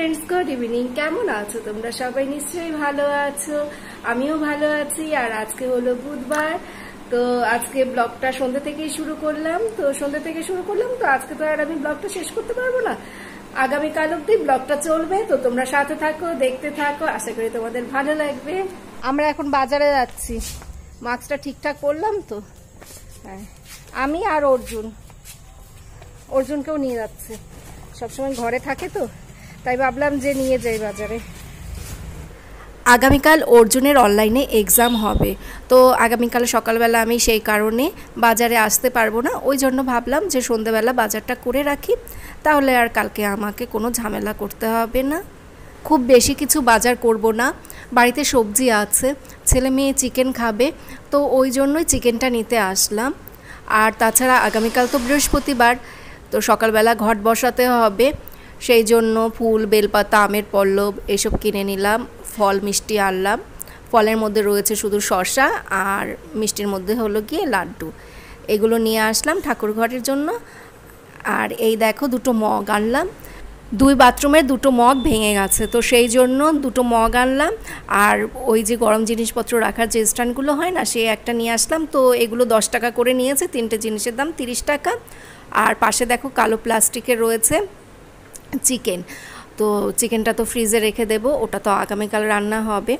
Friends good evening केमन आछो तोमरा सबाई निश्चयই ভালো আছো আমিও ভালো আছি আর আজকে হলো বুধবার তো আজকে ব্লগটা সন্ধ্যা থেকেই শুরু করলাম তো আজকে তো আর আমি ব্লগটা শেষ করতে পারবো না আগামী কাল অবধি ব্লগটা চলবে তো তোমরা সাথে থাকো দেখতে থাকো আশা করি তোমাদের ভালো লাগবে আমরা এখন বাজারে যাচ্ছি মাছটা ঠিকঠাক করলাম তো হ্যাঁ আমি আর অর্জুনকেও নিয়ে যাচ্ছে সবসময় ঘরে থাকে তো তাই ভাবলাম যে নিয়ে যাই বাজারে আগামীকাল অর্জুনের অনলাইনে এক্সাম হবে তো আগামীকাল সকালবেলা আমি সেই কারণে বাজারে আসতে পারবো না ওই জন্য ভাবলাম যে সন্ধ্যাবেলা বাজারটা করে রাখি তাহলে আর কালকে আমাকে কোনো ঝামেলা করতে হবে না খুব বেশি কিছু বাজার করব না বাড়িতে সবজি আছে ছেলে মেয়ে চিকেন খাবে তো ওই জন্যই চিকেনটা নিতে আসলাম আর তাছাড়া আগামীকাল তো বৃহস্পতিবার তো সকালবেলা ঘট বসাতে হবে সেই জন্য ফুল বেলপাতা আমের পল্লব এসব কিনে নিলাম ফল মিষ্টি আনলাম ফলের মধ্যে রয়েছে শুধু শসা আর মিষ্টির মধ্যে হলো গিয়ে লাড্ডু এগুলো নিয়ে আসলাম ঠাকুর ঘরের জন্য আর এই দেখো দুটো মগ আনলাম দুই বাথরুমের দুটো মগ ভেঙে গেছে তো সেই জন্য দুটো মগ আনলাম আর ওই যে গরম জিনিসপত্র রাখার যে স্ট্যান্ডগুলো হয় না সে একটা নিয়ে আসলাম তো এগুলো 10 টাকা করে নিয়েছে তিনটে জিনিসের দাম 30 টাকা আর পাশে দেখো কালো প্লাস্টিকের রয়েছে চিকেন তো চিকেনটা তো ফ্রিজে রেখে দেব ওটা তো আগামীকাল রান্না হবে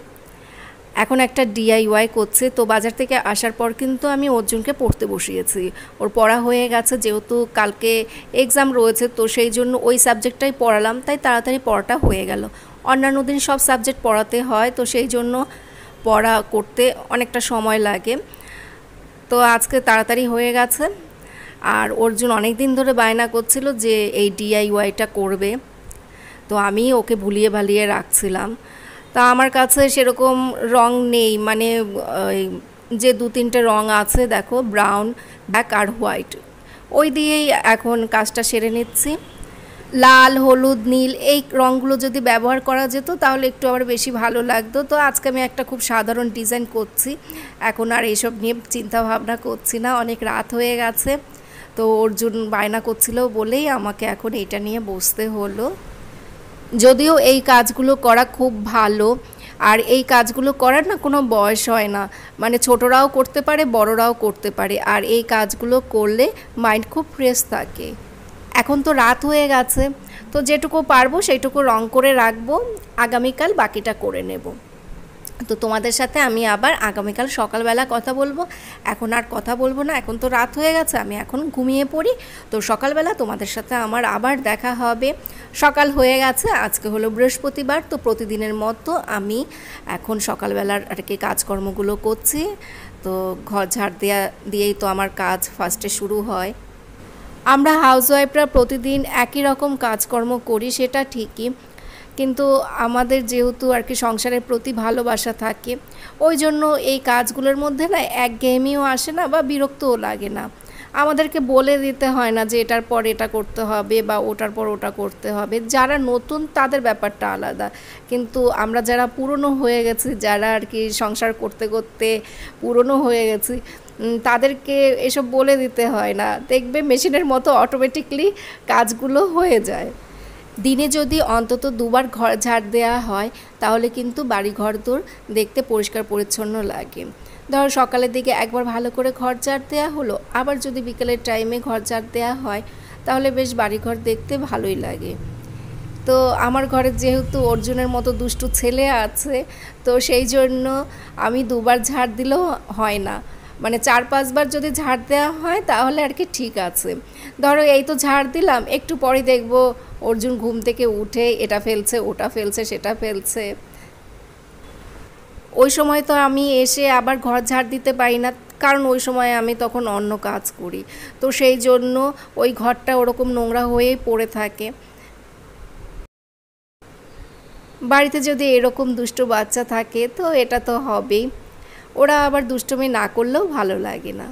এখন একটা ডিআইওয়াই করছে তো বাজার থেকে আসার পর কিন্তু আমি অর্জুনকে পড়তে বসিয়েছি ওর পড়া হয়ে গেছে যেহেতু কালকে এক্সাম রয়েছে তো সেই জন্য ওই সাবজেক্টটাই পড়ালাম তাই তাড়াতাড়ি পড়াটা হয়ে গেল অন্যান্য দিন সব সাবজেক্ট পড়াতে হয় তো সেই জন্য পড়া করতে অনেকটা সময় লাগে তো আজকে তাড়াতাড়ি হয়ে গেছে আর অর্জুন অনেক দিন ধরে বায়না করছিল যে এই ডিআইওয়াইটা করবে তো আমি ওকে ভুলিয়ে ভালিয়ে রাখছিলাম তা আমার কাছে সেরকম রং নেই মানে যে 2-3টে রং আছে দেখো ব্রাউন ব্ল্যাক আর হোয়াইট ওই দিয়েই এখন কাজটা সেরে নিচ্ছি লাল হলুদ নীল এই রঙগুলো যদি ব্যবহার করা যেত তাহলে একটু আবার বেশি ভালো লাগতো তো আজকে আমি একটা খুব সাধারণ ডিজাইন করছি এখন আর এইসব নিয়ে চিন্তা ভাবনা করছি না অনেক রাত হয়ে গেছে তো অর্জুন বায়না করছিল বলেই আমাকে এখন এটা নিয়ে বসতে হলো যদিও এই কাজগুলো করা খুব ভালো আর এই কাজগুলো করার না কোনো বয়স হয় না মানে ছোটরাও করতে পারে বড়রাও করতে পারে আর এই কাজগুলো করলে মাইন্ড খুব ফ্রেশ থাকে এখন তো রাত হয়ে গেছে তো যেটুকু পারবো সেইটুকু রং করে রাখবো আগামীকাল বাকিটা করে নেব তো তোমাদের সাথে আমি আবার আগামীকাল সকালবেলা কথা বলবো এখন আর কথা বলবো না এখন তো রাত হয়ে গেছে আমি এখন ঘুমিয়ে পড়ি তো সকালবেলা তোমাদের সাথে আমার আবার দেখা হবে সকাল হয়ে গেছে আজকে হলো বৃহস্পতিবার তো প্রতিদিনের মতো আমি এখন সকালবেলার আর কি কাজকর্মগুলো করছি তো ঘর ঝাড় দিয়েই তো আমার কাজ ফার্স্টে শুরু হয় আমরা হাউসওয়াইফরা প্রতিদিন একই রকম কাজকর্ম করি সেটা ঠিকই কিন্তু আমাদের যেহেতু আর কি সংসারের প্রতি ভালোবাসা থাকে ওই জন্য এই কাজগুলোর মধ্যে না একঘেয়েমিও আসে না বা বিরক্তও লাগে না আমাদেরকে বলে দিতে হয় না যে এটার পর এটা করতে হবে বা ওটার পর ওটা করতে হবে যারা নতুন তাদের ব্যাপারটা আলাদা কিন্তু আমরা যারা পুরনো হয়ে গেছি যারা আর কি সংসার করতে করতে পুরনো হয়ে গেছি তাদেরকে এসব বলে দিতে হয় না দেখবে মেশিনের মতো অটোমেটিকলি কাজগুলো হয়ে যায় দিনে যদি অন্তত 2বার ঘর ঝাড় দেওয়া হয় তাহলে কিন্তু বাড়ি ঘরদোর দেখতে পরিষ্কার পরিচ্ছন্ন লাগে ধরো সকালের দিকে একবার ভালো করে ঘর ঝাড় দেওয়া হলো আবার যদি বিকেলের টাইমে ঘর ঝাড় দেওয়া হয় তাহলে বেশ বাড়িঘর দেখতে ভালোই লাগে তো আমার ঘরে যেহেতু অর্জুনের মতো দুষ্টু ছেলে আছে তো সেই জন্য আমি 2বার ঝাড় দিলেও হয় না মানে 4-5 বার যদি ঝাড় দেওয়া হয় তাহলে আর কি ঠিক আছে ধরো এই তো ঝাড় দিলাম একটু পরে দেখবো অর্জুন ঘুম থেকে উঠে এটা ফেলছে ওটা ফেলছে সেটা ফেলছে ওই সময় তো আমি এসে আবার ঘর ঝাড় দিতে পারি না কারণ ওই সময় আমি তখন অন্য কাজ করি তো সেই জন্য ওই ঘরটা ওরকম নোংরা হয়েই পড়ে থাকে বাড়িতে যদি এরকম দুষ্ট বাচ্চা থাকে তো এটা তো হবেই ওরা আবার দুষ্টুমি না করলেও ভালো লাগে না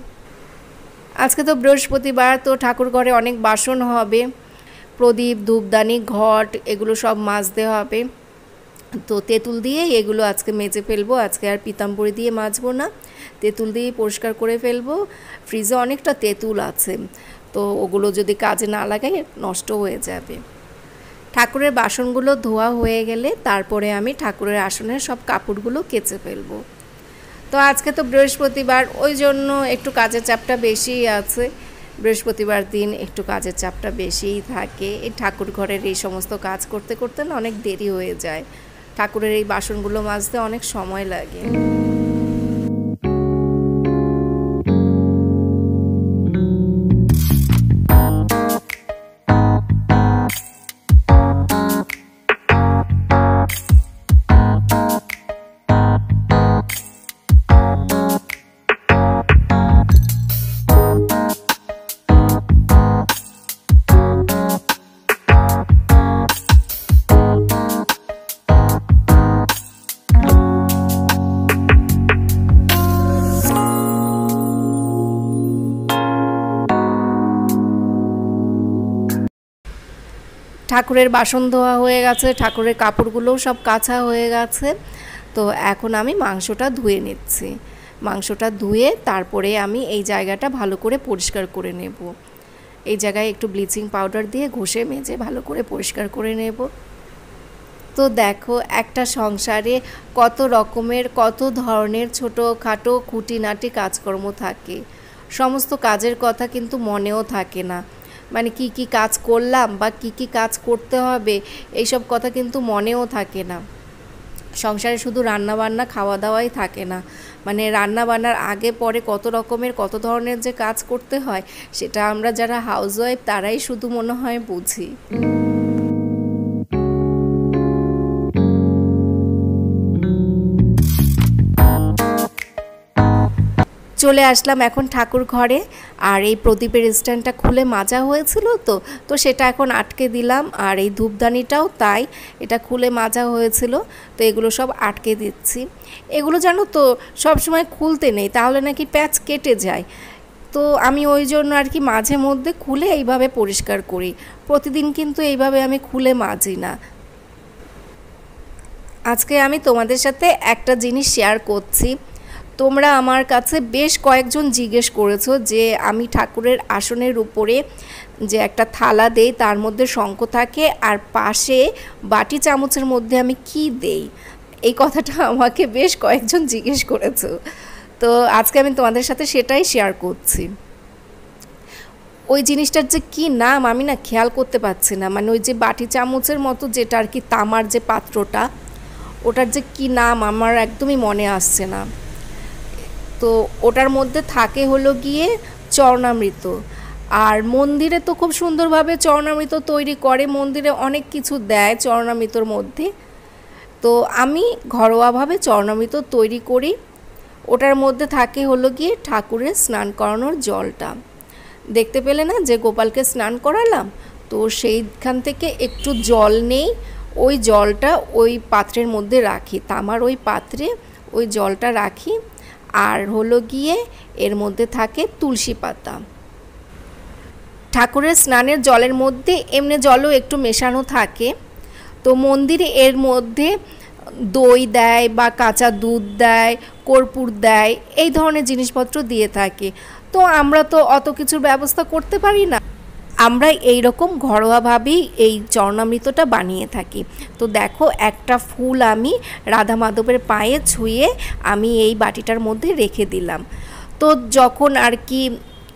আজকে তো বৃহস্পতিবার তো ঠাকুর ঘরে অনেক বাসন হবে প্রদীপ ধূপদানি ঘট এগুলো সব মাজতে হবে তো তেঁতুল দিয়ে এগুলো আজকে মেজে ফেলবো আজকে আর পিতাম্বরী দিয়ে মাজবো না তেঁতুল দিয়ে পরিষ্কার করে ফেলবো ফ্রিজে অনেকটা তেঁতুল আছে তো ওগুলো যদি কাজে না লাগাই নষ্ট হয়ে যাবে ঠাকুরের বাসনগুলো ধোয়া হয়ে গেলে তারপরে আমি ঠাকুরের আসনের সব কাপড়গুলো কেচে ফেলবো। তো আজকে তো বৃহস্পতিবার, ওই জন্য একটু কাজের চাপটা বেশিই আছে। বৃহস্পতিবার দিন একটু কাজের চাপটা বেশিই থাকে। এই ঠাকুর ঘরের এই সমস্ত কাজ করতে করতে না অনেক দেরি হয়ে যায়। ঠাকুরের এই বাসনগুলো মাজতে অনেক সময় লাগে। ঠাকুরের বাসন ধোয়া হয়ে গেছে, ঠাকুরের কাপড়গুলোও সব কাচা হয়ে গেছে। তো এখন আমি মাংসটা ধুয়ে নিচ্ছি। মাংসটা ধুয়ে তারপরে আমি এই জায়গাটা ভালো করে পরিষ্কার করে নেব। এই জায়গায় একটু ব্লিচিং পাউডার দিয়ে ঘষে মেজে ভালো করে পরিষ্কার করে নেব। তো দেখো, একটা সংসারে কত রকমের কত ধরনের ছোটোখাটো খুঁটিনাটি কাজকর্ম থাকে। সমস্ত কাজের কথা কিন্তু মনেও থাকে না, মানে কি কি কাজ করলাম বা কি কি কাজ করতে হবে এইসব কথা কিন্তু মনেও থাকে না। সংসারে শুধু রান্নাবান্না খাওয়া দাওয়াই থাকে না, মানে রান্না বান্নার আগে পরে কত রকমের কত ধরনের যে কাজ করতে হয় সেটা আমরা যারা হাউসওয়াইফ তারাই শুধু মনে হয় বুঝি। চলে আসলাম এখন ঠাকুর ঘরে। আর এই প্রদীপের স্ট্যান্ডটা খুলে মাজা হয়েছিল, তো সেটা এখন আটকে দিলাম। আর এই ধূপদানিটাও তাই, এটা খুলে মাজা হয়েছিল, তো এগুলো সব আটকে দিচ্ছি। এগুলো জানো তো সব সময় খুলতে নেই, তাহলে নাকি প্যাচ কেটে যায়। তো আমি ওই জন্য আর কি মাঝে মধ্যে খুলে এইভাবে পরিষ্কার করি। প্রতিদিন কিন্তু এইভাবে আমি খুলে মাজি না। আজকে আমি তোমাদের সাথে একটা জিনিস শেয়ার করছি। তোমরা আমার কাছে বেশ কয়েকজন জিজ্ঞেস করেছো যে আমি ঠাকুরের আসনের উপরে যে একটা থালা দেই তার মধ্যে শঙ্খ থাকে আর পাশে বাটি চামচের মধ্যে আমি কি দেই, এই কথাটা আমাকে বেশ কয়েকজন জিজ্ঞেস করেছো। তো আজকে আমি তোমাদের সাথে সেটাই শেয়ার করছি। ওই জিনিসটার যে কি নাম আমি না খেয়াল করতে পারছি না, মানে ওই যে বাটি চামচের মতো যেটা আর কি তামার যে পাত্রটা, ওটার যে কি নাম আমার একদমই মনে আসছে না। তো ওটার মধ্যে থাকে হলো গিয়ে চরণামৃত। আর মন্দিরে তো খুব সুন্দরভাবে চরণামৃত তৈরি করে, মন্দিরে অনেক কিছু দেয় চরণামৃতর মধ্যে। তো আমি ঘরোয়াভাবে চরণামৃত তৈরি করি। ওটার মধ্যে থাকে হলো গিয়ে ঠাকুরের স্নান করানোর জলটা। দেখতে পেলে না যে গোপালকে স্নান করালাম, তো সেইখান থেকে একটু জল নেই, ওই জলটা ওই পাত্রের মধ্যে রাখি, তামার ওই পাত্রে ওই জলটা রাখি। আর হলো গিয়ে এর মধ্যে থাকে তুলসী পাতা। ঠাকুরের স্নানের জলের মধ্যে এমনি জলও একটু মেশানো থাকে। তো মন্দিরে এর মধ্যে দই দেয় বা কাঁচা দুধ দেয়, কর্পূর দেয়, এই ধরনের জিনিসপত্র দিয়ে থাকে। তো আমরা তো অত কিছুর ব্যবস্থা করতে পারি না, আমরা এই রকম ঘরোয়াভাবেই এই চরণামৃতটা বানিয়ে থাকি। তো দেখো, একটা ফুল আমি রাধা মাধবের পায়ে ছুঁয়ে আমি এই বাটিটার মধ্যে রেখে দিলাম। তো যখন আর কি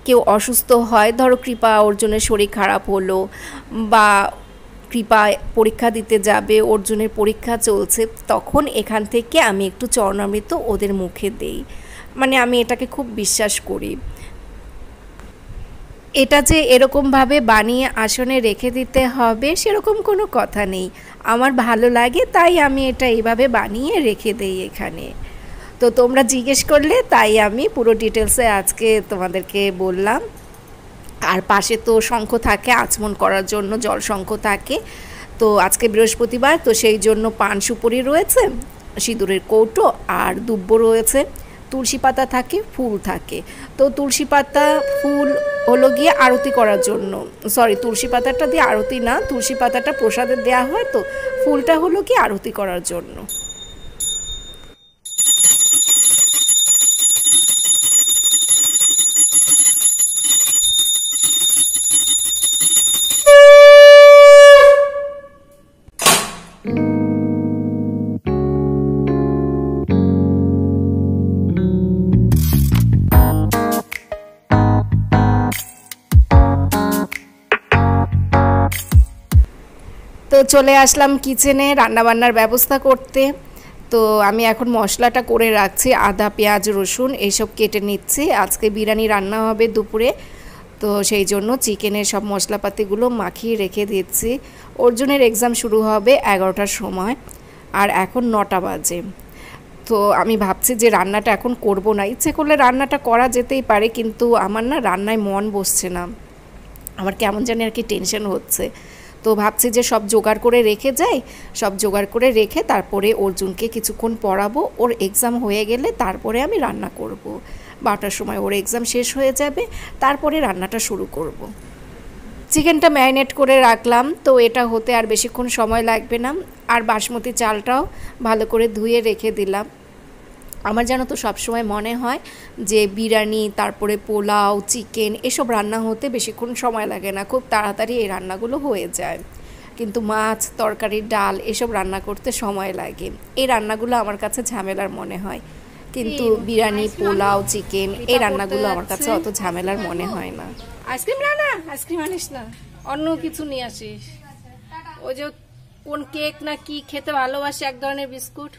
কেউ অসুস্থ হয়, ধরো কৃপা অর্জুনের শরীর খারাপ হলো বা কৃপা পরীক্ষা দিতে যাবে, অর্জুনের পরীক্ষা চলছে, তখন এখান থেকে আমি একটু চরণামৃত ওদের মুখে দেই। মানে আমি এটাকে খুব বিশ্বাস করি। এটা যে এরকমভাবে বানিয়ে আসনে রেখে দিতে হবে সেরকম কোনো কথা নেই, আমার ভালো লাগে তাই আমি এটা এইভাবে বানিয়ে রেখে দেই এখানে। তো তোমরা জিজ্ঞেস করলে তাই আমি পুরো ডিটেলসে আজকে তোমাদেরকে বললাম। আর পাশে তো শঙ্খ থাকে আচমন করার জন্য, জল শঙ্খ থাকে। তো আজকে বৃহস্পতিবার, তো সেই জন্য পান সুপুরি রয়েছে, সিঁদুরের কৌটো আর দুব্বো রয়েছে, তুলসী পাতা থাকে, ফুল থাকে। তো তুলসী পাতা ফুল হলো গিয়ে আরতি করার জন্য, সরি তুলসী পাতাটা দিয়ে আরতি না, তুলসী পাতাটা প্রসাদে দেওয়া হয়, তো ফুলটা হলো কি আরতি করার জন্য। তো চলে আসলাম কিচেনে রান্নাবান্নার ব্যবস্থা করতে। তো আমি এখন মশলাটা করে রাখছি, আদা পেঁয়াজ রসুন এইসব কেটে নিচ্ছি। আজকে বিরিয়ানি রান্না হবে দুপুরে, তো সেই জন্য চিকেনের সব মশলাপাতিগুলো মাখিয়ে রেখে দিচ্ছি। অর্জুনের এক্সাম শুরু হবে 11টার সময়, আর এখন 9টা বাজে। তো আমি ভাবছি যে রান্নাটা এখন করব না, ইচ্ছে করলে রান্নাটা করা যেতেই পারে, কিন্তু আমার না রান্নায় মন বসছে না, আমার কেমন জানি আর কি টেনশন হচ্ছে। তো ভাবছি যে সব জোগাড় করে রেখে যাই, সব জোগাড় করে রেখে তারপরে অর্জুনকে কিছুক্ষণ পড়াবো, ওর এক্সাম হয়ে গেলে তারপরে আমি রান্না করব। 12টার সময় ওর এক্সাম শেষ হয়ে যাবে, তারপরে রান্নাটা শুরু করব। চিকেনটা ম্যারিনেট করে রাখলাম, তো এটা হতে আর বেশিক্ষণ সময় লাগবে না। আর বাসমতি চালটাও ভালো করে ধুয়ে রেখে দিলাম। আমার জানো তো সবসময় মনে হয় যে বিরিয়ানি, তারপরে পোলাও, চিকেন এসব রান্না হতে বেশিক্ষণ সময় লাগে না, খুব তাড়াতাড়ি এই রান্নাগুলো হয়ে যায়। কিন্তু মাছ, তরকারি, ডাল এসব রান্না করতে সময় লাগে। এই রান্নাগুলো আমার কাছে ঝামেলার মনে হয়, কিন্তু বিরিয়ানি, পোলাও, চিকেন এই রান্নাগুলো আমার কাছে অত ঝামেলার মনে হয় না। আইসক্রিম না, আইসক্রিম আনিস না, অন্য কিছু নিয়ে আসিস। ওই যে কোন কেক না কি খেতে ভালোবাসে, এক ধরনের বিস্কুট।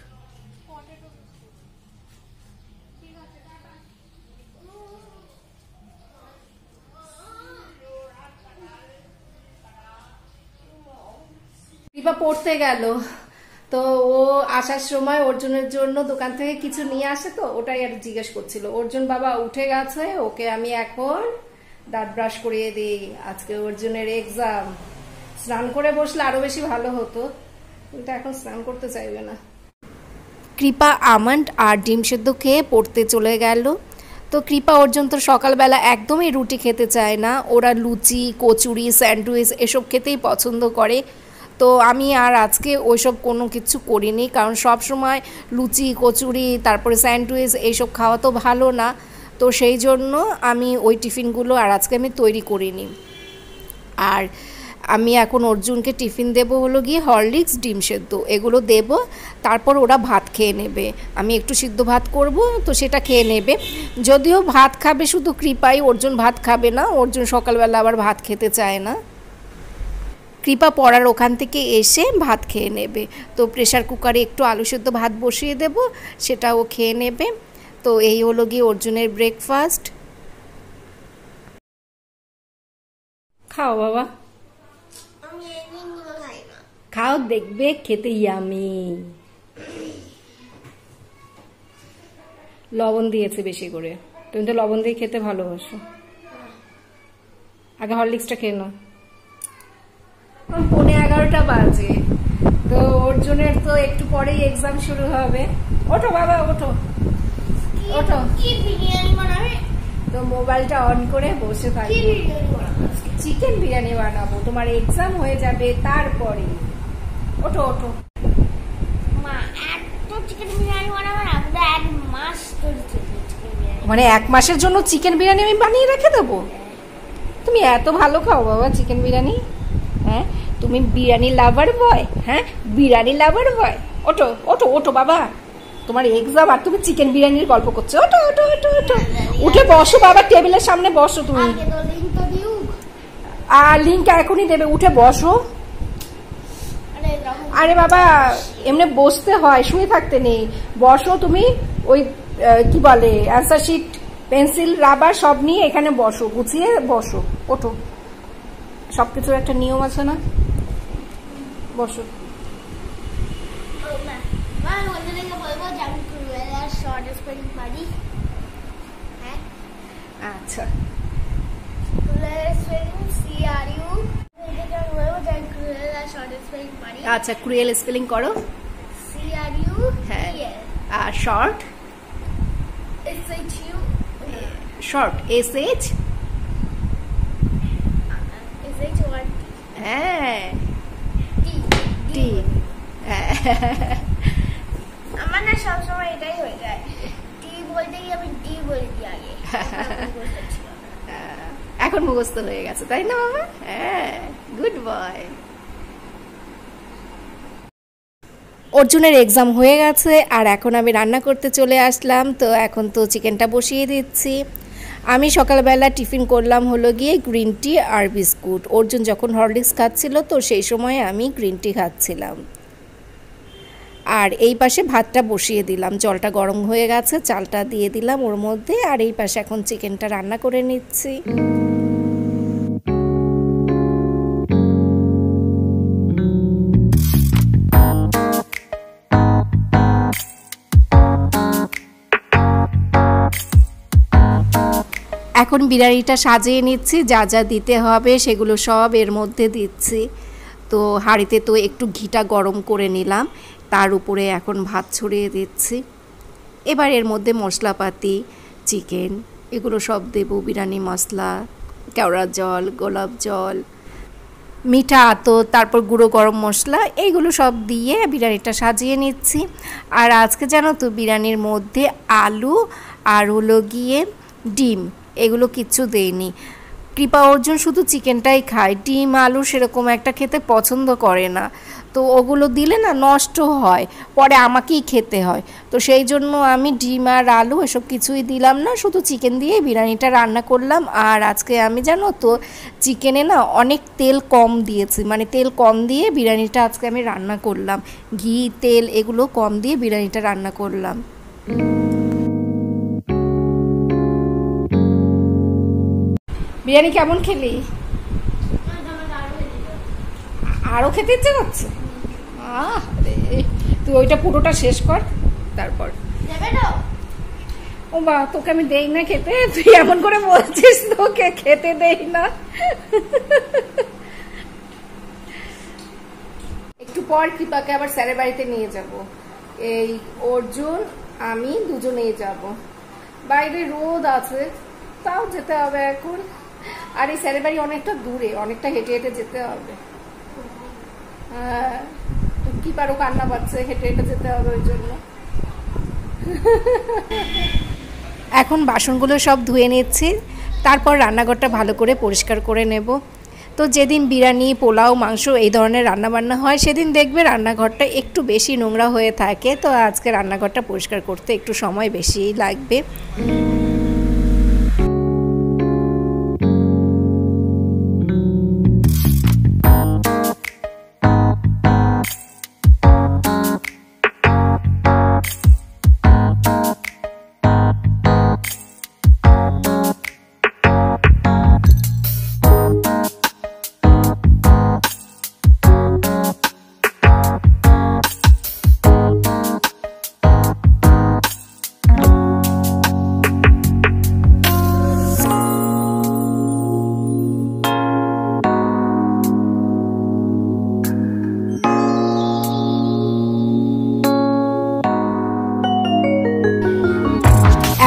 রিপা পড়তে গেল, তো ও আসার সময় অর্জুনের জন্য দোকান থেকে কিছু নিয়ে আসে, তো ওটাই আর জিজ্ঞেস করছিল। অর্জুন বাবা উঠে গেছে, ওকে আমি এখন দাঁত ব্রাশ করিয়ে দিই। আজকে অর্জুনের এক্সাম, স্নান করে বসলে আরো বেশি ভালো হতো, কিন্তু এখন স্নান করতে চাইবে না। কৃপা আমন্ড আর ডিম সেদ্ধ খেয়ে পড়তে চলে গেল। তো কৃপা অর্জুন তো সকালবেলা একদমই রুটি খেতে চায় না, ওরা লুচি, কচুরি, স্যান্ডউইচ এসব খেতেই পছন্দ করে। তো আমি আর আজকে ওইসব কোনো কিছু করিনি, কারণ সব সময় লুচি, কচুরি, তারপরে স্যান্ডউইচ এইসব খাওয়া তো ভালো না। তো সেই জন্য আমি ওই টিফিনগুলো আর আজকে আমি তৈরি করিনি। আর আমি এখন অর্জুনকে টিফিন দেবো হলো গিয়ে হরলিক্স, ডিম সেদ্ধ এগুলো দেব, তারপর ওরা ভাত খেয়ে নেবে। আমি একটু সিদ্ধ ভাত করব, তো সেটা খেয়ে নেবে। যদিও ভাত খাবে শুধু কৃপাই, অর্জুন ভাত খাবে না, অর্জুন সকালবেলা আবার ভাত খেতে চায় না। কৃপা পড়ার ওখান থেকে এসে ভাত খেয়ে নেবে। তো প্রেশার কুকারে একটু আলু সেদ্ধ ভাত বসিয়ে দেব, সেটাও খেয়ে নেবে। তো এই হলো গিয়ে অর্জুনের ব্রেকফাস্ট। খাও বাবা, খাও, দেখবে খেতে ইয়ামি। লবণ দিয়েছে বেশি করে, তুমি তো লবণ দিয়ে খেতে ভালোবাসো। আগে হরলিক্সটা খেয়ে নাও। 11:15 বাজে, তো অর্জুনের তো একটু পরেই এক্সাম শুরু হবে। ওঠো বাবা, ওঠো ওঠো। তো মোবাইলটা অন করে বসে থাকবে। চিকেন বিরিয়ানি বানাবো, তোমার এক্সাম হয়ে যাবে তারপরে। ওঠো ওঠো। মানে 1 মাসের জন্য চিকেন বিরিয়ানি আমি বানিয়ে রেখে দেবো? তুমি এত ভালো খাও বাবা চিকেন বিরিয়ানি? হ্যাঁ, তুমি বিরিয়ানি লাভার বয়? হ্যাঁ, বিরিয়ানি লাভার বয়। ওঠো ওঠো ওঠো বাবা, তোমার এক্সাম আর তুমি চিকেন বিরিয়ানির গল্প করছো। ওঠো ওঠো ওঠো ওঠো, উঠে বসো বাবা, টেবিলের সামনে বসো তুমি। আর লিঙ্ক এখনই দেবে, উঠে বসো। আরে বাবা, এমনি বসতে হয়, শুয়ে থাকতে নেই, বসো তুমি। ওই কি বলে, অ্যান্সার শিট, পেন্সিল, রাবার সব নিয়ে এখানে বসো, গুছিয়ে বসো। ওঠো, সবকিছুর একটা নিয়ম আছে না, বসো। আচ্ছা, আচ্ছা, ক্রুয়েল স্পেলিং করো। হ্যাঁ, আর শর্ট, শর্ট SH, হ্যাঁ, T। আমার না সবসময় এটাই হয়ে যায়, টি বলতে গিয়ে আমি ডি বলে দিই আগে। এখন মুখস্থ হয়ে গেছে তাই না বাবা? হ্যাঁ, গুড বয়। অর্জুনের এক্সাম হয়ে গেছে, আর এখন আমি রান্না করতে চলে আসলাম। তো এখন তো চিকেনটা বসিয়ে দিচ্ছি। আমি সকালবেলা টিফিন করলাম হলো গিয়ে গ্রিন টি আর বিস্কুট। অর্জুন যখন হরলিক্স খাচ্ছিল তো সেই সময় আমি গ্রিন টি খাচ্ছিলাম। আর এই পাশে ভাতটা বসিয়ে দিলাম, জলটা গরম হয়ে গেছে, চালটা দিয়ে দিলাম ওর মধ্যে। আর এই পাশে এখন চিকেনটা রান্না করে নিচ্ছি। এখন বিরিয়ানিটা সাজিয়ে নিচ্ছি, যা যা দিতে হবে সেগুলো সব এর মধ্যে দিচ্ছি। তো হাঁড়িতে তো একটু ঘিটা গরম করে নিলাম, তার উপরে এখন ভাত ছড়িয়ে দিচ্ছি। এবার এর মধ্যে মশলাপাতি, চিকেন এগুলো সব দেবো, বিরিয়ানি মশলা, কেওড়া জল, গোলাপ জল, মিঠা আতর, তারপর গুঁড়ো গরম মশলা, এইগুলো সব দিয়ে বিরিয়ানিটা সাজিয়ে নিচ্ছি। আর আজকে জানো তো বিরিয়ানির মধ্যে আলু আর হলো গিয়ে ডিম এগুলো কিচ্ছু দেইনি। কৃপা অর্জুন শুধু চিকেনটাই খায়, ডিম আলু সেরকম একটা খেতে পছন্দ করে না। তো ওগুলো দিলে না নষ্ট হয়, পরে আমাকেই খেতে হয়। তো সেই জন্য আমি ডিম আর আলু এসব কিছুই দিলাম না, শুধু চিকেন দিয়ে বিরিয়ানিটা রান্না করলাম। আর আজকে আমি জানো তো চিকেনে না অনেক তেল কম দিয়েছি, মানে তেল কম দিয়ে বিরিয়ানিটা আজকে আমি রান্না করলাম। ঘি তেল এগুলো কম দিয়ে বিরিয়ানিটা রান্না করলাম। বিরিয়ানি কেমন খেলি? আরো খেতে ইচ্ছে করছে? তুই ওইটা পুরোটা শেষ কর তারপর। ও বা, তোকে আমি দেই না খেতে, তুই এমন করে বলছিস তোকে খেতে দেই না। একটু পর কৃপাকে আবার স্যারের বাড়িতে নিয়ে যাব। এই অর্জুন আমি দুজনেই যাব। বাইরে রোদ আছে, তাও যেতে হবে এখন। আর এই স্যারের বাড়ি অনেকটা দূরে, অনেকটা হেঁটে হেঁটে যেতে হবে। হ্যাঁ, কি পারো কান্না পাচ্ছে, হেঁটে হেঁটে যেতে হবে ওই জন্য। এখন বাসনগুলো সব ধুয়ে নিচ্ছি, তারপর রান্নাঘরটা ভালো করে পরিষ্কার করে নেব। তো যেদিন বিরিয়ানি, পোলাও, মাংস এই ধরনের রান্নাবান্না হয় সেদিন দেখবে রান্নাঘরটা একটু বেশি নোংরা হয়ে থাকে। তো আজকে রান্নাঘরটা পরিষ্কার করতে একটু সময় বেশিই লাগবে।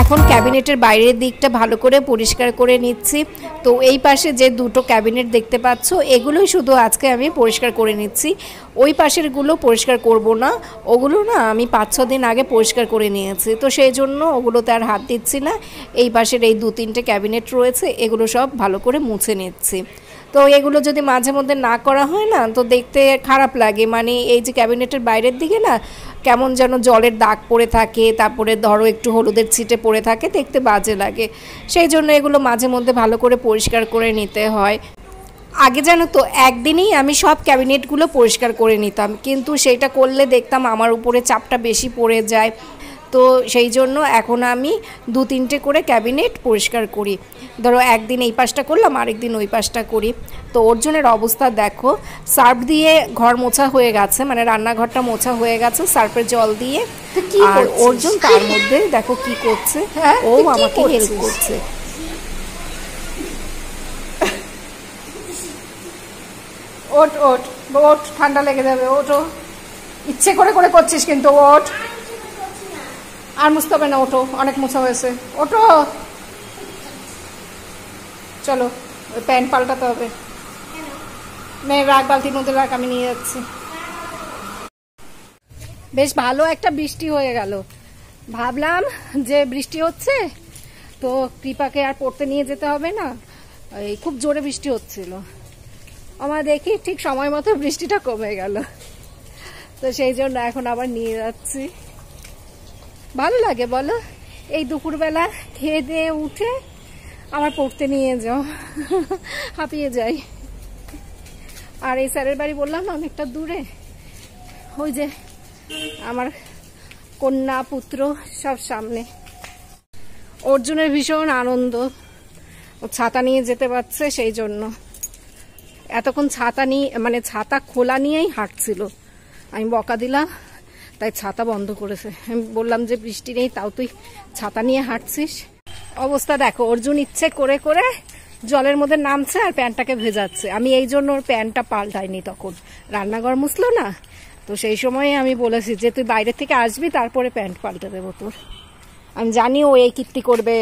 এখন ক্যাবিনেটের বাইরের দিকটা ভালো করে পরিষ্কার করে নিচ্ছি। তো এই পাশে যে দুটো ক্যাবিনেট দেখতে পাচ্ছ এগুলোই শুধু আজকে আমি পরিষ্কার করে নিচ্ছি। ওই পাশেরগুলো পরিষ্কার করব না, ওগুলো না আমি 5-6 দিন আগে পরিষ্কার করে নিয়েছি। তো সেই জন্য ওগুলোতে আর হাত দিচ্ছি না। এই পাশের এই 2-3টে ক্যাবিনেট রয়েছে, এগুলো সব ভালো করে মুছে নিচ্ছি। তো এগুলো যদি মাঝে মধ্যে না করা হয় না তো দেখতে খারাপ লাগে। মানে এই যে ক্যাবিনেটের বাইরের দিকে না কেমন যেন জলের দাগ পড়ে থাকে, তারপরে ধরো একটু হলুদের ছিটে পড়ে থাকে, দেখতে বাজে লাগে। সেই জন্য এগুলো মাঝে মধ্যে ভালো করে পরিষ্কার করে নিতে হয়। আগে জানো তো একদিনেই আমি সব ক্যাবিনেটগুলো পরিষ্কার করে নিতাম, কিন্তু সেইটা করলে দেখতাম আমার উপরে চাপটা বেশি পড়ে যায়। তো সেই জন্য এখন আমি 2-3টে করে ক্যাবিনেট পরিষ্কার করি। ধরো একদিন এই পাশটা করলাম, আরেকদিন ওই পাশটা করি। তো অর্জুনের অবস্থা দেখো, সার্ফ দিয়ে ঘর মোছা হয়ে গেছে, মানে রান্নাঘরটা মোছা হয়ে গেছে সার্ফের জল দিয়ে। আর অর্জুন তার মধ্যে দেখো কি করছে, ও আমাকে হেল্প করছে। ওঠ ওঠ ওঠ, ঠান্ডা লেগে যাবে, ওঠো। ইচ্ছে করে করে করছিস কিন্তু, ওঠ। আর মুছতে হবে না, ওঠো, অনেক মোছা হয়েছে, ওঠো। চলো, ওই প্যান্ট পাল্টাতে হবে। মেয়ে রাখ, বালতির মধ্যে রাখ, আমি নিয়ে যাচ্ছি। বেশ ভালো একটা বৃষ্টি হয়ে গেল। ভাবলাম যে বৃষ্টি হচ্ছে তো কৃপাকে আর পড়তে নিয়ে যেতে হবে না, এই খুব জোরে বৃষ্টি হচ্ছিল। আমার দেখি ঠিক সময় মতো বৃষ্টিটা কমে গেল, তো সেই জন্য এখন আবার নিয়ে যাচ্ছি। ভালো লাগে বলো, এই দুপুরবেলা খেয়ে দিয়ে উঠে আমার পড়তে নিয়ে যাও, হাঁপিয়ে যাই। আর এই স্যারের বাড়ি বললাম না অনেকটা দূরে, ওই যে আমার কন্যা পুত্র সব সামনে। অর্জুনের ভীষণ আনন্দ, ও ছাতা নিয়ে যেতে পারছে, সেই জন্য এতক্ষণ ছাতা নিয়ে মানে ছাতা খোলা নিয়েই হাঁটছিল। আমি বকা দিলাম, তাই ছাতা বন্ধ করেছে। আমি বললাম যে বৃষ্টি নেই, তাও তুই ছাতা নিয়ে হাঁটছিস। অবস্থা দেখো, অর্জুন ইচ্ছে করে করে জলের মধ্যে নামছে আর প্যান্টটাকে ভেজাচ্ছে। আমি এই জন্য ওর প্যান্টটা পাল্টাইনি, তখন রান্নাঘর মুছলো না, তো সেই সময় আমি বলেছি যে তুই বাইরে থেকে আসবি, তারপরে প্যান্ট পাল্টে দেবো তোর। আমি জানি ও এই কীর্তি করবে,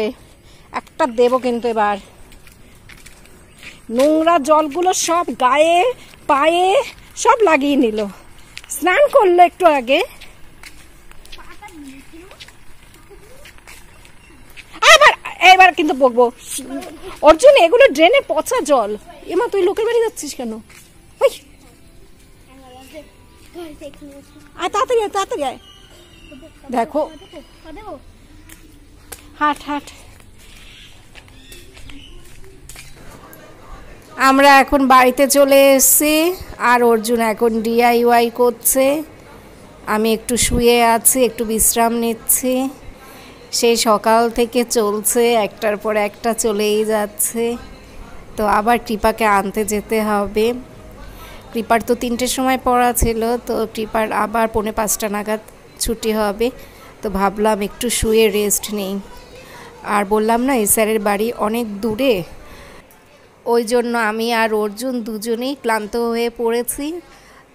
একটা দেবো কিন্তু এবার। নোংরা জলগুলো সব গায়ে পায়ে সব লাগিয়ে নিল, স্নান করলো একটু আগে। এবার কিন্তু বকবো, অর্জুন এগুলো ড্রেনে পচা জল। এমা তুই লোকের বাড়ি যাচ্ছিস কেন? তাড়াতাড়ি তাড়াতাড়ি আয়, দেখো হাট হাট। আমরা এখন বাড়িতে চলে এসেছি, আর অর্জুন এখন DIY করছে। আমি একটু শুয়ে আছি, একটু বিশ্রাম নিচ্ছি। সেই সকাল থেকে চলছে, একটার পর একটা চলেই যাচ্ছে। তো আবার কৃপাকে আনতে যেতে হবে। কৃপার তো 3টের সময় পড়া ছিল, তো কৃপার আবার 4:45 নাগাদ ছুটি হবে। তো ভাবলাম একটু শুয়ে রেস্ট নেই। আর বললাম না এই স্যারের বাড়ি অনেক দূরে, ওই জন্য আমি আর অর্জুন দুজনেই ক্লান্ত হয়ে পড়েছি।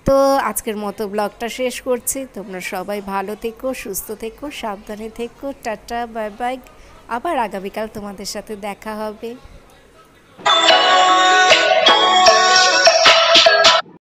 তো আজকের মতো ব্লগটা শেষ করছি। তোমরা সবাই ভালো থেকো, সুস্থ থেকো, সাবধানে থেকো। Tata, bye bye. আবার আগামীকাল তোমাদের সাথে দেখা হবে।